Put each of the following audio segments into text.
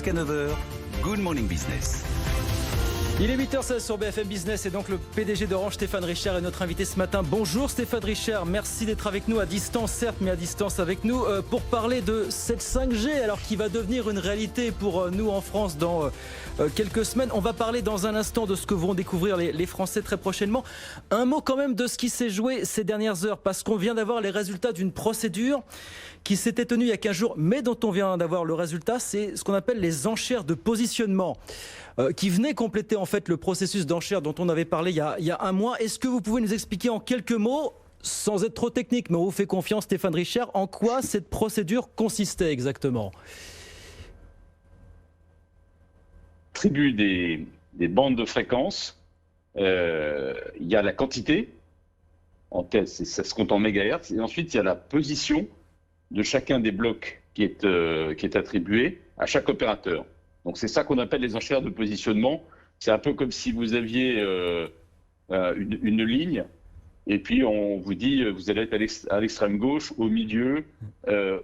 jusqu'à 9h, Good Morning Business. Il est 8h16 sur BFM Business et donc le PDG d'Orange, Stéphane Richard, est notre invité ce matin. Bonjour Stéphane Richard, merci d'être avec nous à distance certes, mais à distance avec nous pour parler de cette 5G alors qui va devenir une réalité pour nous en France dans quelques semaines. On va parler dans un instant de ce que vont découvrir les Français très prochainement. Un mot quand même de ce qui s'est joué ces dernières heures parce qu'on vient d'avoir les résultats d'une procédure qui s'était tenue il y a 15 jours, mais dont on vient d'avoir le résultat, c'est ce qu'on appelle les enchères de positionnement. Qui venait compléter en fait le processus d'enchères dont on avait parlé il y a un mois. Est-ce que vous pouvez nous expliquer en quelques mots, sans être trop technique, mais on vous fait confiance Stéphane Richard, en quoi cette procédure consistait exactement ? Attribue des bandes de fréquences, il y a la quantité, ça se compte en mégahertz, et ensuite il y a la position de chacun des blocs qui est attribué à chaque opérateur. Donc c'est ça qu'on appelle les enchères de positionnement. C'est un peu comme si vous aviez une ligne et puis on vous dit vous allez être à l'extrême gauche, au milieu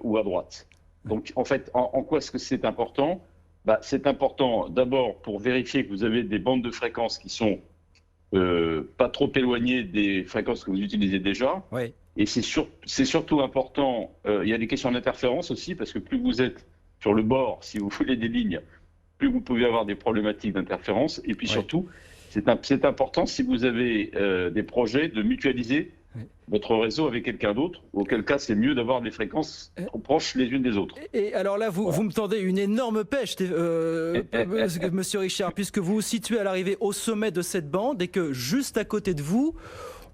ou à droite. Donc en fait, en quoi est-ce que c'est important ? C'est important d'abord pour vérifier que vous avez des bandes de fréquences qui sont pas trop éloignées des fréquences que vous utilisez déjà. Oui. Et c'est surtout important, il y a des questions d'interférence aussi, parce que plus vous êtes sur le bord, si vous voulez, des lignes, plus vous pouvez avoir des problématiques d'interférence. Et puis surtout, c'est important si vous avez des projets de mutualiser votre réseau avec quelqu'un d'autre, auquel cas c'est mieux d'avoir des fréquences trop proches les unes des autres. Et alors là, vous me tendez une énorme pêche, monsieur Richard, puisque vous vous situez à l'arrivée au sommet de cette bande et que juste à côté de vous,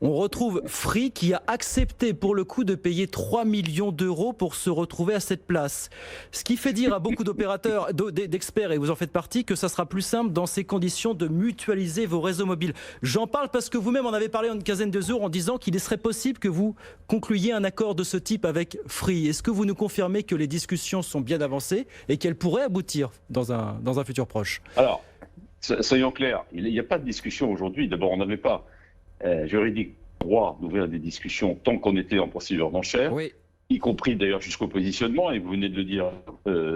on retrouve Free qui a accepté pour le coup de payer 3 millions d'euros pour se retrouver à cette place. Ce qui fait dire à beaucoup d'opérateurs, d'experts, et vous en faites partie, que ça sera plus simple dans ces conditions de mutualiser vos réseaux mobiles. J'en parle parce que vous-même en avez parlé en une quinzaine de jours en disant qu'il serait possible que vous concluiez un accord de ce type avec Free. Est-ce que vous nous confirmez que les discussions sont bien avancées et qu'elles pourraient aboutir dans un futur proche ? Alors, soyons clairs, il n'y a pas de discussion aujourd'hui. D'abord, on n'avait pas juridique droit d'ouvrir des discussions tant qu'on était en procédure d'enchère, y compris d'ailleurs jusqu'au positionnement, et vous venez de le dire,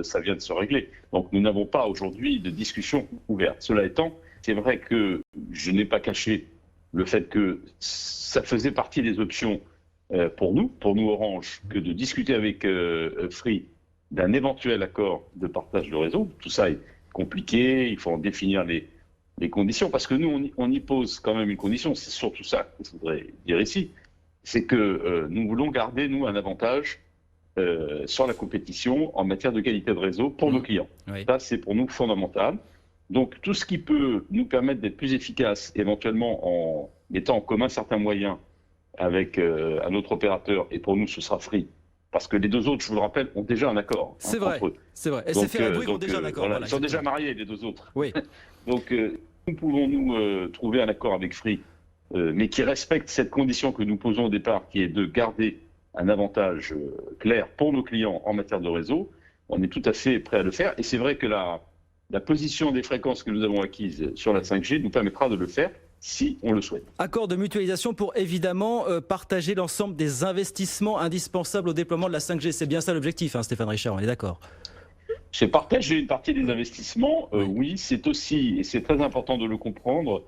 ça vient de se régler. Donc nous n'avons pas aujourd'hui de discussion ouverte. Cela étant, c'est vrai que je n'ai pas caché le fait que ça faisait partie des options pour nous Orange, que de discuter avec Free d'un éventuel accord de partage de réseau. Tout ça est compliqué, il faut en définir les conditions, parce que nous, on y pose quand même une condition, c'est surtout ça que je voudrais dire ici, c'est que nous voulons garder, nous, un avantage sur la compétition en matière de qualité de réseau pour nos clients. Oui. Ça, c'est pour nous fondamental. Donc, tout ce qui peut nous permettre d'être plus efficaces, éventuellement en mettant en commun certains moyens avec un autre opérateur, et pour nous, ce sera Free, parce que les deux autres, je vous le rappelle, ont déjà un accord. C'est vrai, c'est vrai. SFR et Bouygues ont déjà un accord. Voilà, ils sont déjà mariés, les deux autres. Oui. Donc, nous pouvons trouver un accord avec Free, mais qui respecte cette condition que nous posons au départ, qui est de garder un avantage clair pour nos clients en matière de réseau. On est tout à fait prêt à le faire. Et c'est vrai que la position des fréquences que nous avons acquises sur la 5G nous permettra de le faire si on le souhaite. Accord de mutualisation pour évidemment partager l'ensemble des investissements indispensables au déploiement de la 5G. C'est bien ça l'objectif, hein, Stéphane Richard, on est d'accord ? C'est partager une partie des investissements, oui, c'est aussi, et c'est très important de le comprendre,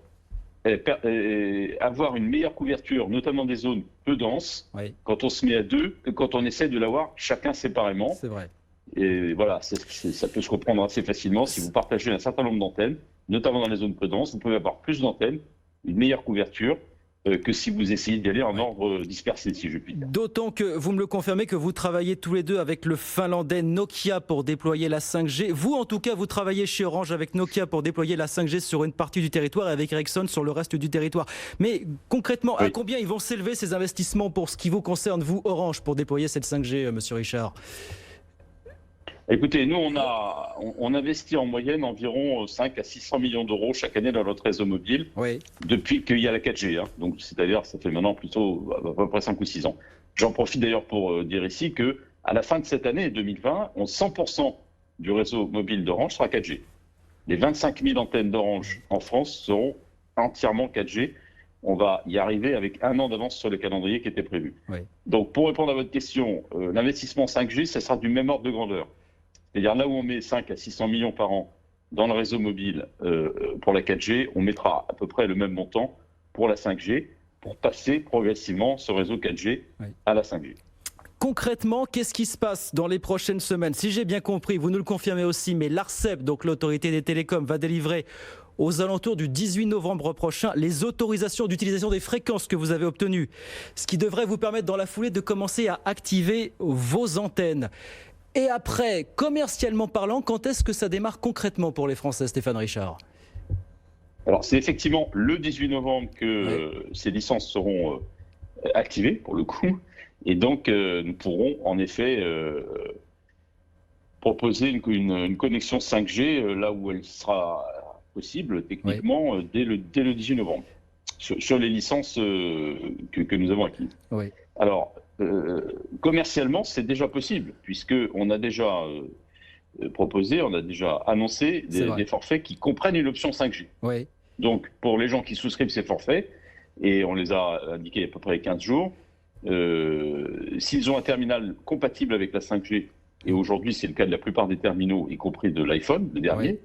avoir une meilleure couverture, notamment des zones peu denses, quand on se met à deux, que quand on essaie de l'avoir chacun séparément. C'est vrai. Et voilà, ça peut se comprendre assez facilement. Si vous partagez un certain nombre d'antennes, notamment dans les zones peu denses, vous pouvez avoir plus d'antennes, une meilleure couverture, que si vous essayez d'y aller en ordre dispersé, si je puis dire. D'autant que vous me le confirmez que vous travaillez tous les deux avec le finlandais Nokia pour déployer la 5G. Vous, en tout cas, vous travaillez chez Orange avec Nokia pour déployer la 5G sur une partie du territoire et avec Ericsson sur le reste du territoire. Mais concrètement, à combien ils vont s'élever ces investissements pour ce qui vous concerne, vous, Orange, pour déployer cette 5G, monsieur Richard ? Écoutez, nous, on investit en moyenne environ 5 à 600 millions d'euros chaque année dans notre réseau mobile, depuis qu'il y a la 4G. Hein. Donc, c'est-à-dire, ça fait maintenant plutôt à peu près 5 ou 6 ans. J'en profite d'ailleurs pour dire ici qu'à la fin de cette année 2020, 100% du réseau mobile d'Orange sera 4G. Les 25 000 antennes d'Orange en France seront entièrement 4G. On va y arriver avec 1 an d'avance sur le calendrier qui était prévu. Donc, pour répondre à votre question, l'investissement 5G, ça sera du même ordre de grandeur. C'est-à-dire là où on met 5 à 600 millions par an dans le réseau mobile pour la 4G, on mettra à peu près le même montant pour la 5G, pour passer progressivement ce réseau 4G à la 5G. Concrètement, qu'est-ce qui se passe dans les prochaines semaines? Si j'ai bien compris, vous nous le confirmez aussi, mais l'ARCEP, donc l'autorité des télécoms, va délivrer aux alentours du 18 novembre prochain les autorisations d'utilisation des fréquences que vous avez obtenues, ce qui devrait vous permettre dans la foulée de commencer à activer vos antennes. Et après, commercialement parlant, quand est-ce que ça démarre concrètement pour les Français, Stéphane Richard? Alors c'est effectivement le 18 novembre que ces licences seront activées pour le coup, et donc nous pourrons en effet proposer une connexion 5G là où elle sera possible techniquement dès le 18 novembre sur les licences que nous avons acquises. Alors commercialement c'est déjà possible puisqu'on a déjà proposé, on a déjà annoncé des forfaits qui comprennent une option 5G. Donc pour les gens qui souscrivent ces forfaits, et on les a indiqués il y a à peu près 15 jours, s'ils ont un terminal compatible avec la 5G, et aujourd'hui c'est le cas de la plupart des terminaux, y compris de l'iPhone, le dernier,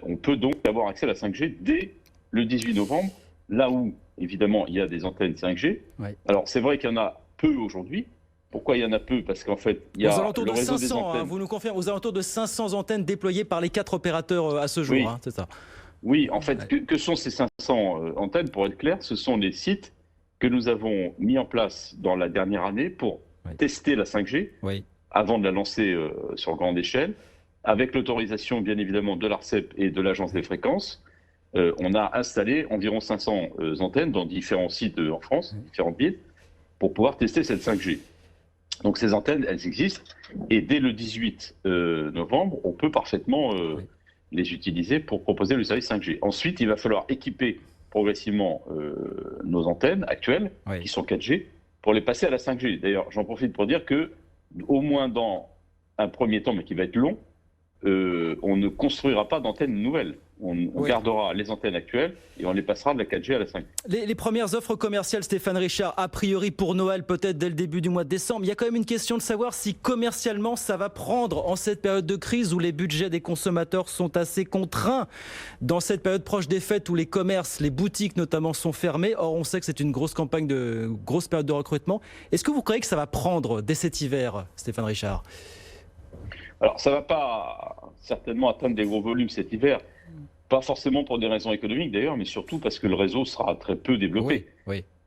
on peut donc avoir accès à la 5G dès le 18 novembre, là où évidemment il y a des antennes 5G. Alors c'est vrai qu'il y en a peu aujourd'hui. Pourquoi il y en a peu? Parce qu'en fait, il y a aux alentours le de réseau 500, des antennes. vous nous confirmez, aux alentours de 500 antennes déployées par les 4 opérateurs à ce jour, c'est ça? Oui, en fait, que sont ces 500 antennes? Pour être clair, ce sont les sites que nous avons mis en place dans la dernière année pour tester la 5G avant de la lancer sur grande échelle, avec l'autorisation bien évidemment de l'ARCEP et de l'Agence des fréquences. On a installé environ 500 antennes dans différents sites en France, différentes villes, pour pouvoir tester cette 5G. Donc ces antennes, elles existent, et dès le 18 novembre, on peut parfaitement les utiliser pour proposer le service 5G. Ensuite, il va falloir équiper progressivement nos antennes actuelles, qui sont 4G, pour les passer à la 5G. D'ailleurs, j'en profite pour dire que, au moins dans un premier temps, mais qui va être long, on ne construira pas d'antennes nouvelles. On gardera les antennes actuelles et on les passera de la 4G à la 5G. Les premières offres commerciales, Stéphane Richard, a priori pour Noël, peut-être dès le début du mois de décembre. Il y a quand même une question de savoir si commercialement ça va prendre en cette période de crise où les budgets des consommateurs sont assez contraints, dans cette période proche des fêtes où les commerces, les boutiques notamment sont fermés. Or on sait que c'est une grosse campagne, grosse période de recrutement. Est-ce que vous croyez que ça va prendre dès cet hiver, Stéphane Richard? Alors ça ne va pas certainement atteindre des gros volumes cet hiver. Pas forcément pour des raisons économiques d'ailleurs, mais surtout parce que le réseau sera très peu développé.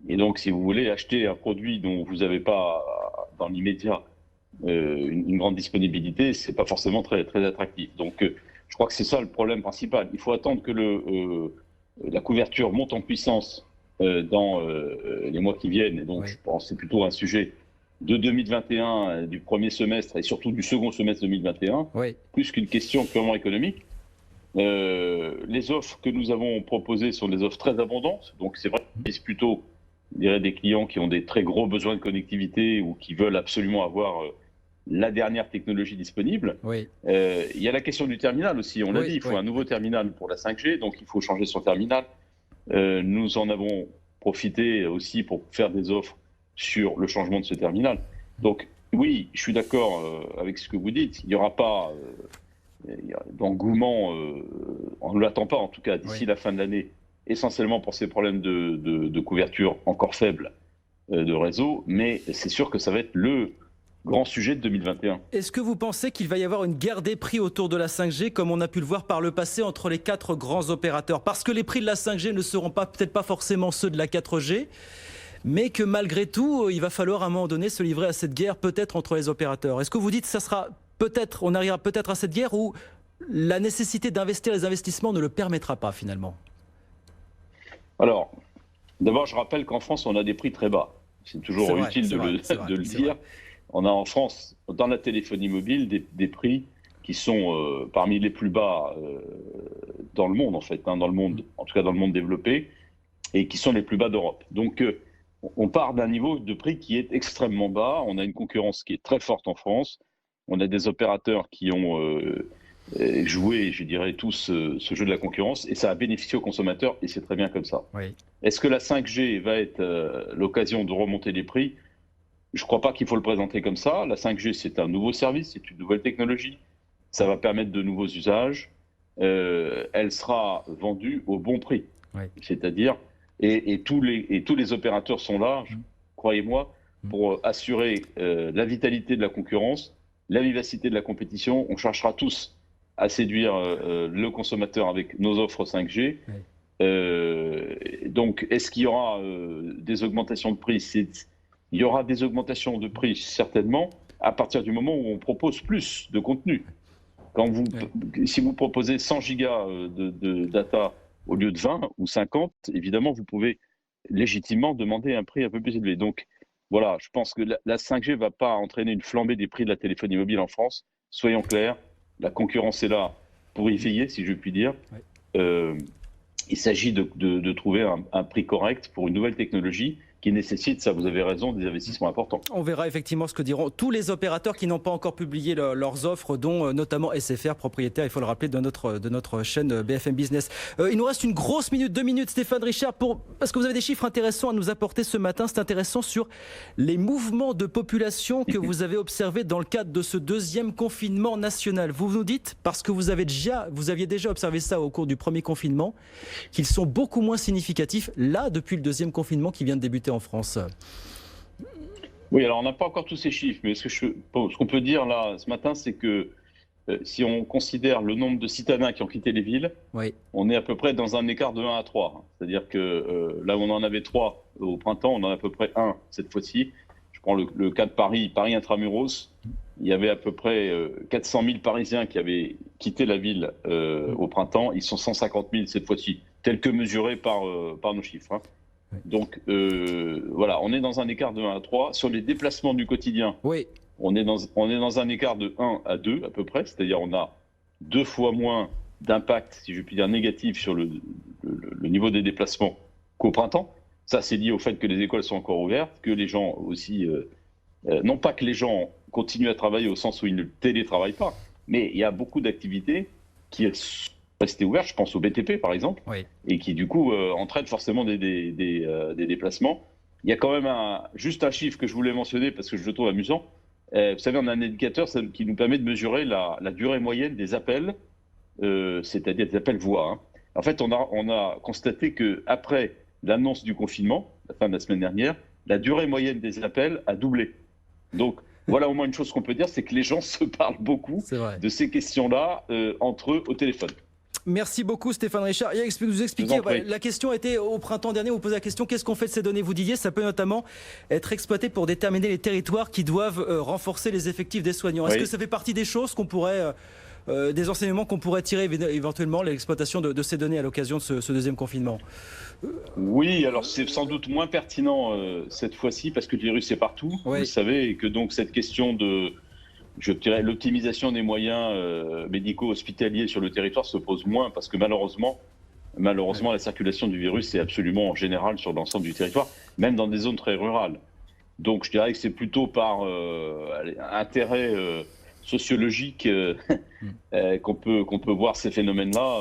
Et donc, si vous voulez acheter un produit dont vous n'avez pas dans l'immédiat une grande disponibilité, c'est pas forcément très, très attractif. Donc, je crois que c'est ça le problème principal. Il faut attendre que la couverture monte en puissance dans les mois qui viennent. Et donc, je pense que c'est plutôt un sujet de 2021, du premier semestre et surtout du second semestre 2021, plus qu'une question purement économique. Les offres que nous avons proposées sont des offres très abondantes, donc c'est vrai que c'est plutôt des clients qui ont des très gros besoins de connectivité ou qui veulent absolument avoir la dernière technologie disponible. Il y a la question du terminal aussi, on l'a dit, il faut un nouveau terminal pour la 5G, donc il faut changer son terminal. Nous en avons profité aussi pour faire des offres sur le changement de ce terminal. Donc oui, je suis d'accord avec ce que vous dites, il n'y aura pas d'engouement, on ne l'attend pas en tout cas d'ici la fin de l'année, essentiellement pour ces problèmes de couverture encore faibles de réseau, mais c'est sûr que ça va être le grand sujet de 2021. Est-ce que vous pensez qu'il va y avoir une guerre des prix autour de la 5G comme on a pu le voir par le passé entre les 4 grands opérateurs? Parce que les prix de la 5G ne seront peut-être pas forcément ceux de la 4G, mais que malgré tout, il va falloir à un moment donné se livrer à cette guerre peut-être entre les opérateurs. Est-ce que vous dites que ça sera peut-être, on arrivera peut-être à cette guerre où la nécessité d'investir, les investissements ne le permettra pas finalement? Alors, d'abord, je rappelle qu'en France, on a des prix très bas. C'est toujours utile de le dire. On a en France, dans la téléphonie mobile, des prix qui sont parmi les plus bas dans le monde, en fait, dans le monde, en tout cas dans le monde développé, et qui sont les plus bas d'Europe. Donc, on part d'un niveau de prix qui est extrêmement bas. On a une concurrence qui est très forte en France. On a des opérateurs qui ont joué, je dirais, tous ce jeu de la concurrence, et ça a bénéficié aux consommateurs, et c'est très bien comme ça. Est-ce que la 5G va être l'occasion de remonter les prix? Je ne crois pas qu'il faut le présenter comme ça. La 5G, c'est un nouveau service, c'est une nouvelle technologie. ça va permettre de nouveaux usages, elle sera vendue au bon prix. Oui. C'est-à-dire, et tous les opérateurs sont là, croyez-moi, pour assurer la vitalité de la concurrence, la vivacité de la compétition. On cherchera tous à séduire le consommateur avec nos offres 5G. Oui. Donc, est-ce qu'il y aura des augmentations de prix? Il y aura des augmentations de prix, certainement, à partir du moment où on propose plus de contenu. Si vous proposez 100 gigas de data au lieu de 20 ou 50, évidemment, vous pouvez légitimement demander un prix un peu plus élevé. Donc, voilà, je pense que la 5G ne va pas entraîner une flambée des prix de la téléphonie mobile en France. Soyons clairs, la concurrence est là pour y veiller, si je puis dire. Oui. Il s'agit de trouver un prix correct pour une nouvelle technologie qui nécessite, ça vous avez raison, des investissements importants. On verra effectivement ce que diront tous les opérateurs qui n'ont pas encore publié leurs offres, dont notamment SFR, propriétaire, il faut le rappeler, de notre chaîne BFM Business. Il nous reste une grosse minute, 2 minutes, Stéphane Richard, parce que vous avez des chiffres intéressants à nous apporter ce matin. C'est intéressant sur les mouvements de population que vous avez observés dans le cadre de ce deuxième confinement national. Vous nous dites, parce que vous aviez déjà observé ça au cours du premier confinement, qu'ils sont beaucoup moins significatifs là depuis le deuxième confinement qui vient de débuter en France. Oui, alors on n'a pas encore tous ces chiffres, mais ce qu'on peut dire là ce matin, c'est que si on considère le nombre de citadins qui ont quitté les villes, oui, on est à peu près dans un écart de 1 à 3. C'est-à-dire que là où on en avait 3 au printemps, on en a à peu près 1 cette fois-ci. Je prends le cas de Paris intramuros. Il y avait à peu près 400 000 Parisiens qui avaient quitté la ville au printemps. Ils sont 150 000 cette fois-ci, tel que mesuré par nos chiffres. Hein. Donc voilà, on est dans un écart de 1 à 3. Sur les déplacements du quotidien, oui, on est dans un écart de 1 à 2 à peu près. C'est-à-dire on a 2 fois moins d'impact, si je puis dire, négatif sur le niveau des déplacements qu'au printemps. Ça, c'est lié au fait que les écoles sont encore ouvertes, que les gens aussi... non pas que les gens continuent à travailler au sens où ils ne télétravaillent pas, mais il y a beaucoup d'activités qui sont restées ouvertes, je pense au BTP par exemple, oui, et qui du coup entraînent forcément des déplacements. Il y a quand même juste un chiffre que je voulais mentionner parce que je le trouve amusant. Vous savez, on a un indicateur qui nous permet de mesurer la durée moyenne des appels, c'est-à-dire des appels voix. Hein. En fait, on a constaté qu'après l'annonce du confinement, la fin de la semaine dernière, la durée moyenne des appels a doublé. Donc, voilà au moins une chose qu'on peut dire, c'est que les gens se parlent beaucoup de ces questions-là entre eux au téléphone. Merci beaucoup Stéphane Richard. Et vous expliquer, la question était au printemps dernier, vous posez la question, qu'est-ce qu'on fait de ces données? Vous disiez, ça peut notamment être exploité pour déterminer les territoires qui doivent renforcer les effectifs des soignants. Est-ce que ça fait partie des choses qu'on pourrait... des enseignements qu'on pourrait tirer éventuellement l'exploitation de ces données à l'occasion de ce deuxième confinement? Oui, alors c'est sans doute moins pertinent cette fois-ci parce que le virus est partout, oui, vous le savez, et que donc cette question de, je dirais, l'optimisation des moyens médicaux hospitaliers sur le territoire se pose moins parce que malheureusement, la circulation du virus est absolument générale sur l'ensemble du territoire, même dans des zones très rurales. Donc je dirais que c'est plutôt par intérêt sociologique qu'on peut voir ces phénomènes-là.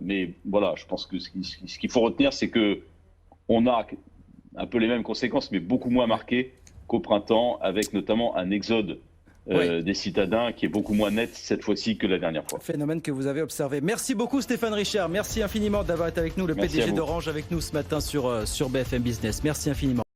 Mais voilà, je pense que ce qu'il faut retenir, c'est qu'on a un peu les mêmes conséquences, mais beaucoup moins marquées qu'au printemps, avec notamment un exode des citadins qui est beaucoup moins net cette fois-ci que la dernière fois. Phénomène que vous avez observé. Merci beaucoup Stéphane Richard. Merci infiniment d'avoir été avec nous, le PDG d'Orange avec nous ce matin sur BFM Business. Merci infiniment.